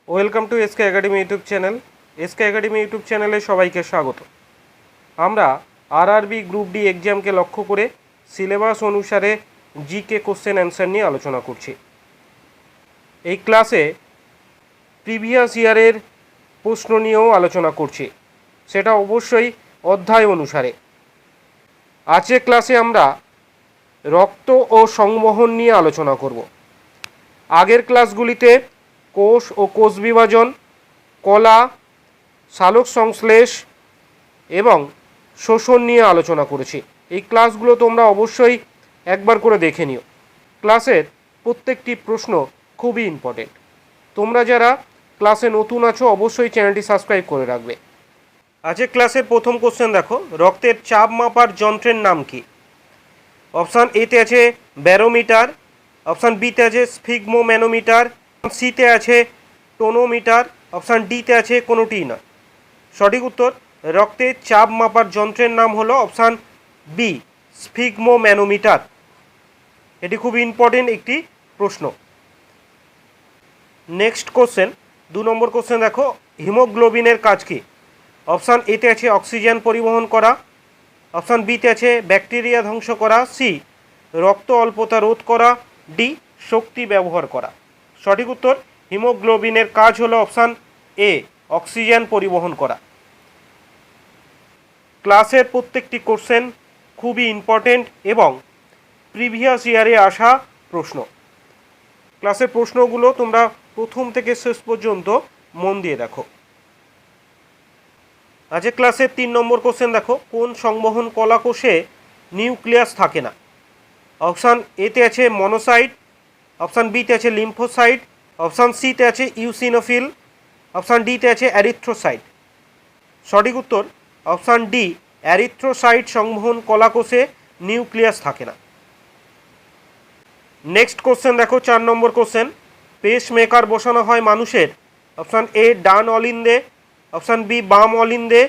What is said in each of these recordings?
Welcome to SK academy YouTube channel. SK academy YouTube চ্যানেলে সবাইকে স্বাগত। আমরা আরআরবি গ্রুপ ডি এক্সামকে লক্ষ্য করে সিলেবাস অনুসারে জিকে কোশ্চেন অ্যান্সার নিয়ে আলোচনা করছি। এই ক্লাসে প্রিভিয়াস ইয়ারের প্রশ্ন নিয়েও আলোচনা করছি, সেটা অবশ্যই অধ্যায় অনুসারে। আজকের ক্লাসে আমরা রক্ত ও সংবহন নিয়ে আলোচনা করব। আগের ক্লাসগুলিতে কোষ ও কোষ বিভাজন, কলা, সালোক সংশ্লেষ এবং শোষণ নিয়ে আলোচনা করেছি। এই ক্লাসগুলো তোমরা অবশ্যই একবার করে দেখে নিও। ক্লাসের প্রত্যেকটি প্রশ্ন খুবই ইম্পর্টেন্ট। তোমরা যারা ক্লাসে নতুন আছো অবশ্যই চ্যানেলটি সাবস্ক্রাইব করে রাখবে। আজকের ক্লাসের প্রথম কোশ্চেন দেখো, রক্তের চাপ মাপার যন্ত্রের নাম কি? অপশান এতে আছে ব্যারোমিটার, অপশান বিতে আছে স্ফিগমোম্যানোমিটার, সিতে আছে টোনোমিটার, অপশান ডিতে আছে কোনোটিই নয়। সঠিক উত্তর রক্তের চাপ মাপার যন্ত্রের নাম হলো অপশান বি, স্ফিগমোম্যানোমিটার। এটি খুব ইম্পর্টেন্ট একটি প্রশ্ন। নেক্সট কোশ্চেন, 2 নম্বর কোশ্চেন দেখো, হিমোগ্লোবিনের কাজ কি? অপশান এতে আছে অক্সিজেন পরিবহন করা, অপশান বিতে আছে ব্যাকটেরিয়া ধ্বংস করা, সি রক্ত অল্পতা রোধ করা, ডি শক্তি ব্যবহার করা। সঠিক উত্তর হিমোগ্লোবিনের কাজ হলো অপশান এ, অক্সিজেন পরিবহন করা। ক্লাসের প্রত্যেকটি কোশ্চেন খুবই ইম্পর্টেন্ট এবং প্রিভিয়াস ইয়ারে আসা প্রশ্ন। ক্লাসের প্রশ্নগুলো তোমরা প্রথম থেকে শেষ পর্যন্ত মন দিয়ে দেখো। আজকে ক্লাসের 3 নম্বর কোশ্চেন দেখো, কোন সংবহন কলা কোষে নিউক্লিয়াস থাকে না? অপশান এতে আছে মনোসাইট, অপশান বিতে আছে লিম্ফোসাইট, অপশান সিতে আছে ইউসিনোফিল, অপশান ডিতে আছে অ্যারিথ্রোসাইট। সঠিক উত্তর অপশান ডি, অ্যারিথ্রোসাইট সংবহন কলা কোষে নিউক্লিয়াস থাকে না। নেক্সট কোশ্চেন দেখো, 4 নম্বর কোশ্চেন, পেস মেকার বসানো হয় মানুষের? অপশান এ ডান অলিন্দে, অপশান বি বাম অলিন্দে,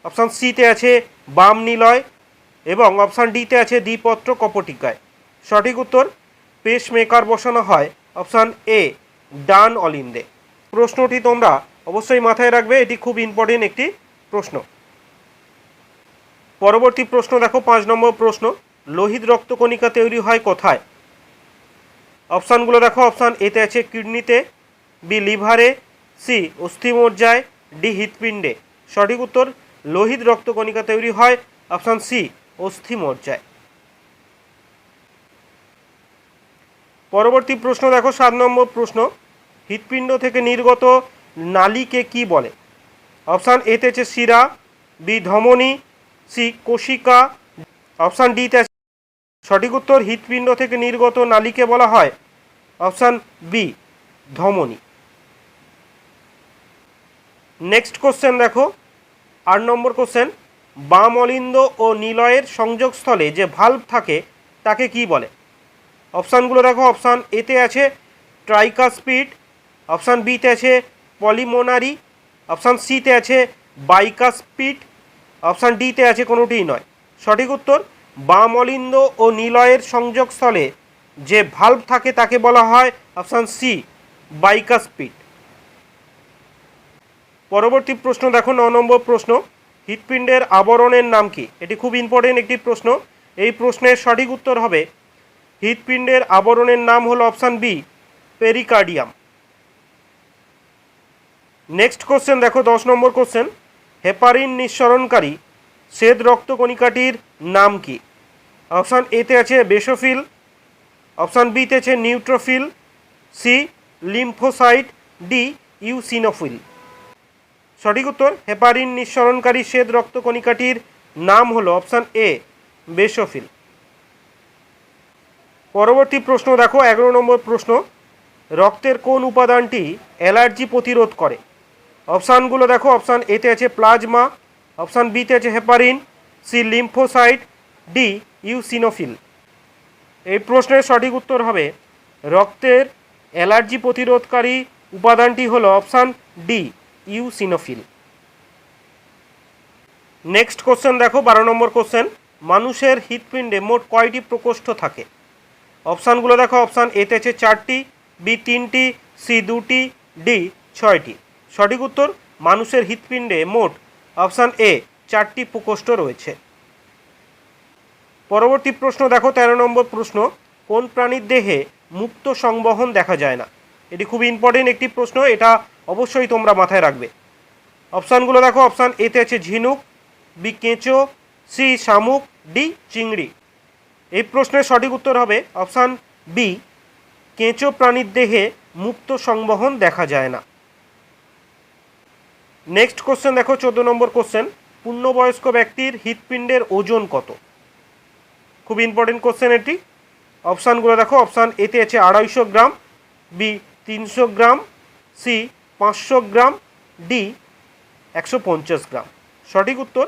অপশান সিতে আছে বাম নিলয় এবং অপশান ডিতে আছে দ্বিপত্র কপটিকায়। সঠিক উত্তর পেস মেকার বসানো হয় অপশান এ ডান অলিন্দে। প্রশ্নটি তোমরা অবশ্যই মাথায় রাখবে, এটি খুব ইম্পর্টেন্ট একটি প্রশ্ন। পরবর্তী প্রশ্ন দেখো, 5 নম্বর প্রশ্ন, লোহিত রক্তকণিকা তৈরি হয় কোথায়? অপশানগুলো দেখো, অপশান এতে আছে কিডনিতে, বি লিভারে, সি অস্থিমজ্জায়, ডি হৃৎপিণ্ডে। সঠিক উত্তর লোহিত রক্তকণিকা তৈরি হয় অপশান সি, অস্থিমজ্জায়। পরবর্তী প্রশ্ন দেখো, 7 নম্বর প্রশ্ন, হৃৎপিণ্ড থেকে নির্গত নালীকে কি বলে? অপশান এতে আছে শিরা, বি ধমনী, সি কোশিকা, অপশান ডিতে আছে। সঠিক উত্তর হৃৎপিণ্ড থেকে নির্গত নালীকে বলা হয় অপশান বি, ধমনী। নেক্সট কোশ্চেন দেখো, 8 নম্বর কোশ্চেন, বাম অলিন্দ ও নিলয়ের সংযোগস্থলে যে ভাল্ব থাকে তাকে কি বলে? অপশানগুলো দেখো, অপশান এতে আছে ট্রাইকাসপিড, অপশান বিতে আছে পলিমোনারি, অপশান সিতে আছে বাইকাসপিড, অপশান ডিতে আছে কোনোটিই নয়। সঠিক উত্তর বাম অলিন্দ ও নিলয়ের সংযোগস্থলে যে ভাল্ব থাকে তাকে বলা হয় অপশান সি, বাইকাসপিড। পরবর্তী প্রশ্ন দেখো, 9 নম্বর প্রশ্ন, হৃৎপিণ্ডের আবরণের নাম কি? এটি খুব ইম্পর্টেন্ট একটি প্রশ্ন। এই প্রশ্নের সঠিক উত্তর হবে হৃৎপিণ্ডের আবরণের নাম হলো option B, pericardium. Next question দেখো, 10 নম্বর কোশ্চেন, হেপারিন নিঃসরণকারী শ্বেত রক্তকণিকাটির নাম কি? অপশান এতে আছে বেসোফিল, অপশান বিতে আছে neutrophil, C lymphocyte, D eosinophil. সঠিক উত্তর হেপারিন নিঃসরণকারী শ্বেত রক্তকণিকাটির নাম হলো অপশান এ, বেসোফিল। পরবর্তী প্রশ্ন দেখো, 11 নম্বর প্রশ্ন, রক্তের কোন উপাদানটি অ্যালার্জি প্রতিরোধ করে? অপশানগুলো দেখো, অপশান এতে আছে প্লাজমা, অপশান বিতে আছে heparin, C lymphocyte, D eosinophil. এই প্রশ্নের সঠিক উত্তর হবে রক্তের অ্যালার্জি প্রতিরোধকারী উপাদানটি হলো option D, eosinophil. Next question দেখো, 12 নম্বর কোশ্চেন, মানুষের হৃৎপিণ্ডে মোট কয়টি প্রকোষ্ঠ থাকে? অপশানগুলো দেখো, অপশান এতে আছে 4টি, বি 3টি, সি 2টি, ডি 6টি। সঠিক উত্তর মানুষের হৃৎপিণ্ডে মোট অপশান এ 4টি প্রকোষ্ঠ রয়েছে। পরবর্তী প্রশ্ন দেখো 13 নম্বর প্রশ্ন, কোন প্রাণীর দেহে মুক্ত সংবহন দেখা যায় না? এটি খুব ইম্পর্টেন্ট একটি প্রশ্ন, এটা অবশ্যই তোমরা মাথায় রাখবে। অপশানগুলো দেখো, অপশান এতে আছে ঝিনুক, বি কেঁচো, সি শামুক, ডি চিংড়ি। এই প্রশ্নের সঠিক উত্তর হবে অপশান বি, কেঁচো প্রাণীর দেহে মুক্ত সংবহন দেখা যায় না। নেক্সট কোশ্চেন দেখো 14 নম্বর কোশ্চেন, পূর্ণবয়স্ক ব্যক্তির হৃৎপিণ্ডের ওজন কত? খুব ইম্পর্টেন্ট কোশ্চেন এটি। অপশানগুলো দেখো, অপশান এতে আছে 250 গ্রাম, বি 300 গ্রাম, সি 500 গ্রাম, ডি 150 গ্রাম। সঠিক উত্তর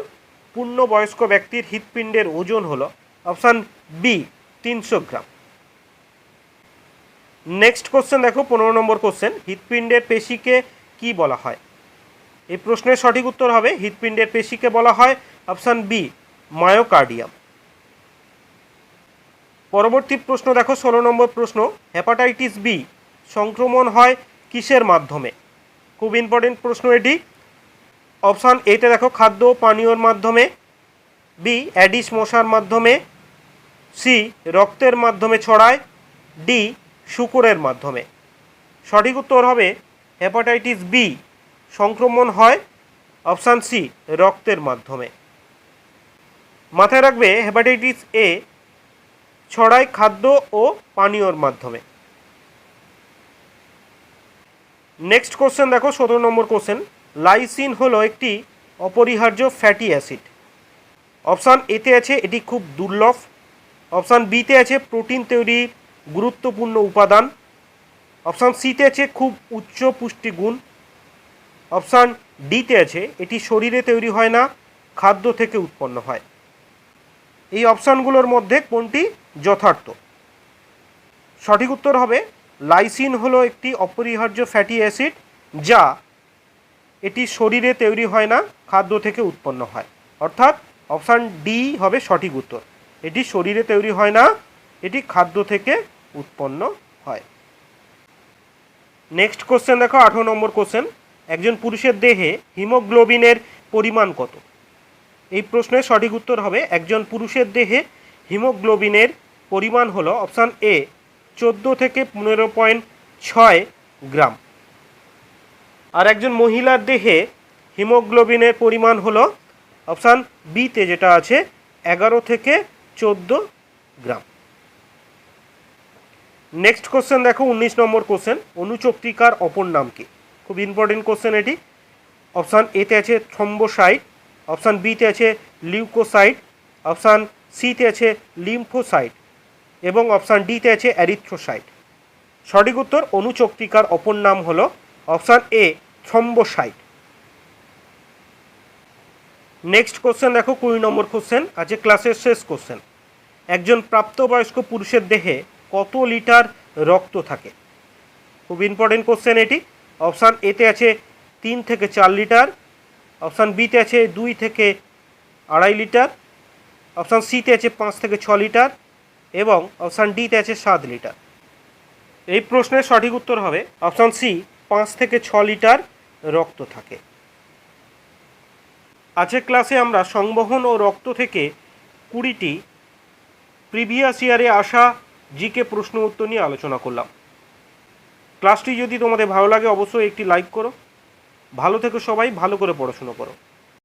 পূর্ণবয়স্ক ব্যক্তির হৃৎপিণ্ডের ওজন হলো অপশান বি 300 গ্রাম। নেক্সট কোশ্চেন দেখো 15 নম্বর কোশ্চেন, হৃৎপিণ্ডের পেশিকে কি বলা হয়? এই প্রশ্নের সঠিক উত্তর হবে হৃৎপিণ্ডের পেশিকে বলা হয় অপশান বি মায়োকার্ডিয়াম। পরবর্তী প্রশ্ন দেখো 16 নম্বর প্রশ্ন, হেপাটাইটিস বি সংক্রমণ হয় কিসের মাধ্যমে? খুব ইম্পর্টেন্ট প্রশ্ন এটি। অপশান এতে দেখো খাদ্য পানীয়র মাধ্যমে, বি অ্যাডিস মশার মাধ্যমে, সি রক্তের মাধ্যমে ছড়ায়, ডি শূকরের মাধ্যমে। সঠিক উত্তর হবে হেপাটাইটিস বি সংক্রমণ হয় অপশান সি রক্তের মাধ্যমে। মাথায় রাখবে হেপাটাইটিস এ ছড়ায় খাদ্য ও পানীয়র মাধ্যমে। নেক্সট কোশ্চেন দেখো 17 নম্বর কোশ্চেন, লাইসিন হলো একটি অপরিহার্য ফ্যাটি অ্যাসিড। অপশান এতে আছে এটি খুব দুর্লভ, অপশান বিতে আছে প্রোটিন তৈরির গুরুত্বপূর্ণ উপাদান, অপশান সিতে আছে খুব উচ্চ পুষ্টিগুণ, অপশান ডিতে আছে এটি শরীরে তৈরি হয় না, খাদ্য থেকে উৎপন্ন হয়। এই অপশানগুলোর মধ্যে কোনটি যথার্থ? সঠিক উত্তর হবে লাইসিন হলো একটি অপরিহার্য ফ্যাটি অ্যাসিড, যা এটি শরীরে তৈরি হয় না, খাদ্য থেকে উৎপন্ন হয়। অর্থাৎ অপশান ডি হবে সঠিক উত্তর, এটি শরীরে তৈরি হয় না, এটি খাদ্য থেকে উৎপন্ন হয়। নেক্সট কোশ্চেন দেখো 18 নম্বর কোশ্চেন, একজন পুরুষের দেহে হিমোগ্লোবিনের পরিমাণ কত? এই প্রশ্নের সঠিক উত্তর হবে একজন পুরুষের দেহে হিমোগ্লোবিনের পরিমাণ হলো অপশান এ 14 থেকে 15.6 গ্রাম। আর একজন মহিলার দেহে হিমোগ্লোবিনের পরিমাণ হলো অপশান বিতে যেটা আছে 11 থেকে 14 গ্রাম। নেক্সট কোশ্চেন দেখো 19 নম্বর কোশ্চেন, অনুচক্রিকার অপর নাম কি? খুব ইম্পর্টেন্ট কোশ্চেন এটি। অপশান এতে আছে থ্রম্বোসাইট, অপশান বিতে আছে লিউকোসাইট, অপশান সিতে আছে লিম্ফোসাইট এবং অপশান ডিতে আছে অ্যারিথ্রোসাইট। সঠিক উত্তর অনুচক্রিকার অপর নাম হলো option A thrombocyte. Next question দেখো 20 নম্বর কোশ্চেন, আছে ক্লাসের শেষ কোশ্চেন, একজন প্রাপ্তবয়স্ক পুরুষের দেহে কত লিটার রক্ত থাকে? খুব ইম্পর্টেন্ট কোশ্চেন এটি। অপশান এতে আছে 3 থেকে 4 লিটার, অপশান বিতে আছে 2 থেকে 2.5 লিটার, অপশান সিতে আছে 5 থেকে 6 লিটার এবং অপশান ডিতে আছে 7 লিটার। এই প্রশ্নের সঠিক উত্তর হবে অপশান সি 5 থেকে 6 লিটার রক্ত থাকে। আজকের ক্লাসে আমরা সংবহন ও রক্ত থেকে 20টি প্রিভিয়াস ইয়ারে আসা জিকে প্রশ্ন উত্তর নিয়ে আলোচনা করলাম। ক্লাসটি যদি তোমাদের ভালো লাগে অবশ্যই একটি লাইক করো। ভালো থেকো সবাই, ভালো করে পড়াশুনো করো।